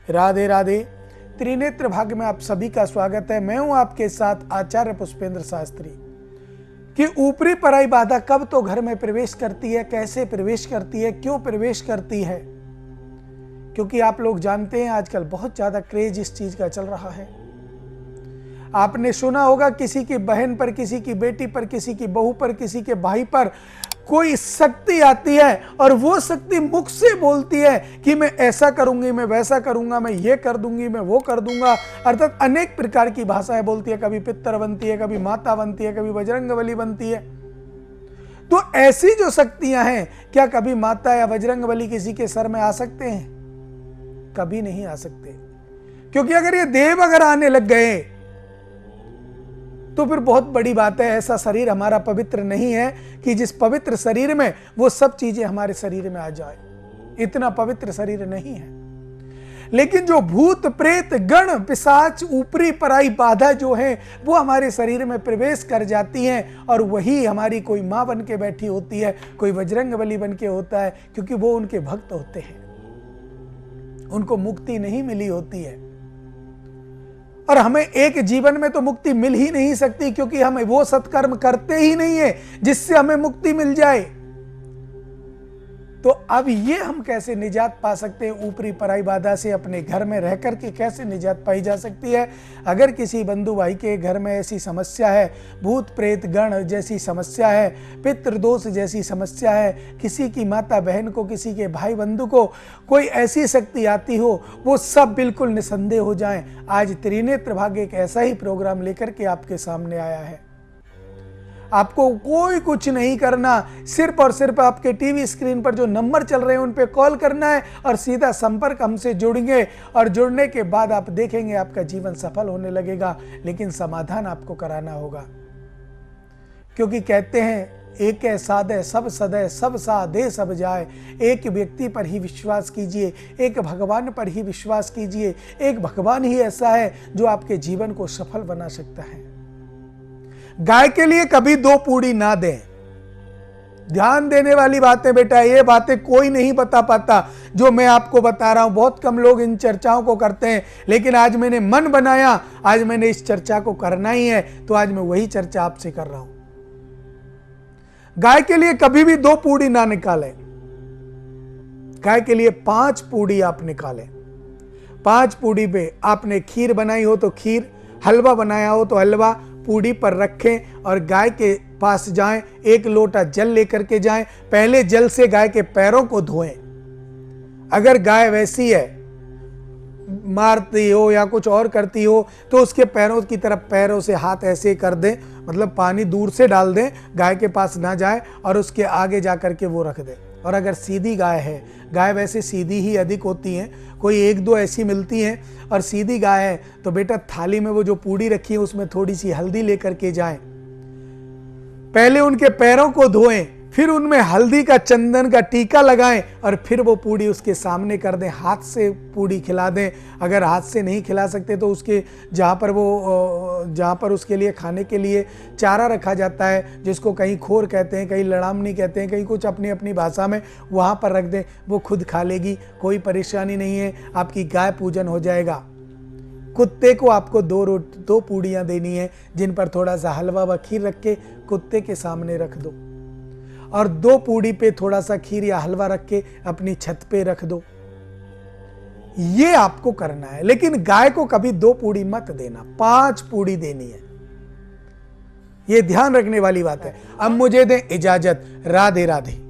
राधे राधे। त्रिनेत्र भाग्य में आप सभी का स्वागत है। मैं हूं आपके साथ आचार्य पुष्पेंद्र शास्त्री। कि ऊपरी पराई बाधा कब तो घर में प्रवेश करती है, कैसे प्रवेश करती है, क्यों प्रवेश करती है, क्योंकि आप लोग जानते हैं आजकल बहुत ज्यादा क्रेज इस चीज का चल रहा है। आपने सुना होगा किसी की बहन पर, किसी की बेटी पर, किसी की बहू पर, किसी के भाई पर कोई शक्ति आती है और वो शक्ति मुख से बोलती है कि मैं ऐसा करूंगी, मैं वैसा करूंगा, मैं ये कर दूंगी, मैं वो कर दूंगा। अर्थात अनेक प्रकार की भाषाएं बोलती है। कभी पितर बनती है, कभी माता बनती है, कभी बजरंगबली बनती है। तो ऐसी जो शक्तियां हैं, क्या कभी माता या बजरंगबली किसी के सर में आ सकते हैं? कभी नहीं आ सकते, क्योंकि अगर ये देव अगर आने लग गए तो फिर बहुत बड़ी बात है। ऐसा शरीर हमारा पवित्र नहीं है कि जिस पवित्र शरीर में वो सब चीजें हमारे शरीर में आ जाए। इतना पवित्र शरीर नहीं है। लेकिन जो भूत प्रेत गण पिशाच ऊपरी पराई बाधा जो है वो हमारे शरीर में प्रवेश कर जाती हैं और वही हमारी कोई मां बन के बैठी होती है, कोई बजरंगबली बन के होता है, क्योंकि वो उनके भक्त होते हैं। उनको मुक्ति नहीं मिली होती है और हमें एक जीवन में तो मुक्ति मिल ही नहीं सकती, क्योंकि हम वो सत्कर्म करते ही नहीं है जिससे हमें मुक्ति मिल जाए। तो अब ये हम कैसे निजात पा सकते हैं? ऊपरी पराई बाधा से अपने घर में रह करके कैसे निजात पाई जा सकती है? अगर किसी बंधु भाई के घर में ऐसी समस्या है, भूत प्रेत गण जैसी समस्या है, पितृदोष जैसी समस्या है, किसी की माता बहन को, किसी के भाई बंधु को कोई ऐसी शक्ति आती हो, वो सब बिल्कुल निसंदेह हो जाएं। आज त्रिनेत्र भाग्य एक ऐसा ही प्रोग्राम लेकर के आपके सामने आया है। आपको कोई कुछ नहीं करना, सिर्फ और सिर्फ आपके टीवी स्क्रीन पर जो नंबर चल रहे हैं उन पे कॉल करना है और सीधा संपर्क हमसे जुड़ेंगे और जुड़ने के बाद आप देखेंगे आपका जीवन सफल होने लगेगा। लेकिन समाधान आपको कराना होगा, क्योंकि कहते हैं एक है साधे सब सदय, सब साधे सब जाए। एक व्यक्ति पर ही विश्वास कीजिए, एक भगवान पर ही विश्वास कीजिए। एक भगवान ही ऐसा है जो आपके जीवन को सफल बना सकता है। गाय के लिए कभी दो पूड़ी ना दें। ध्यान देने वाली बातें बेटा, ये बातें कोई नहीं बता पाता जो मैं आपको बता रहा हूं। बहुत कम लोग इन चर्चाओं को करते हैं, लेकिन आज मैंने मन बनाया, आज मैंने इस चर्चा को करना ही है, तो आज मैं वही चर्चा आपसे कर रहा हूं। गाय के लिए कभी भी दो पूड़ी ना निकालें। गाय के लिए 5 पूड़ी आप निकालें। 5 पूड़ी पे आपने खीर बनाई हो तो खीर, हलवा बनाया हो तो हलवा पूड़ी पर रखें और गाय के पास जाएं। 1 लोटा जल लेकर के जाएं। पहले जल से गाय के पैरों को धोएं। अगर गाय वैसी है, मारती हो या कुछ और करती हो, तो उसके पैरों की तरफ पैरों से हाथ ऐसे कर दें, मतलब पानी दूर से डाल दें, गाय के पास ना जाए और उसके आगे जा करके वो रख दें। और अगर सीधी गाय है, गाय वैसे सीधी ही अधिक होती हैं, कोई 1-2 ऐसी मिलती हैं, और सीधी गाय है तो बेटा थाली में वो जो पूड़ी रखी है उसमें थोड़ी सी हल्दी लेकर के जाएं। पहले उनके पैरों को धोएं, फिर उनमें हल्दी का, चंदन का टीका लगाएं और फिर वो पूड़ी उसके सामने कर दें। हाथ से पूड़ी खिला दें। अगर हाथ से नहीं खिला सकते तो उसके जहाँ पर उसके लिए खाने के लिए चारा रखा जाता है, जिसको कहीं खोर कहते हैं, कहीं लड़ामनी कहते हैं, कहीं कुछ अपनी अपनी भाषा में, वहाँ पर रख दें। वो खुद खा लेगी, कोई परेशानी नहीं है, आपकी गाय पूजन हो जाएगा। कुत्ते को आपको 2 पूड़ियाँ देनी है, जिन पर थोड़ा सा हलवा व खीर रख के कुत्ते के सामने रख दो और 2 पूड़ी पे थोड़ा सा खीर या हलवा रख के अपनी छत पे रख दो। ये आपको करना है, लेकिन गाय को कभी 2 पूड़ी मत देना, 5 पूड़ी देनी है। ये ध्यान रखने वाली बात है। अब मुझे दें इजाजत। राधे राधे।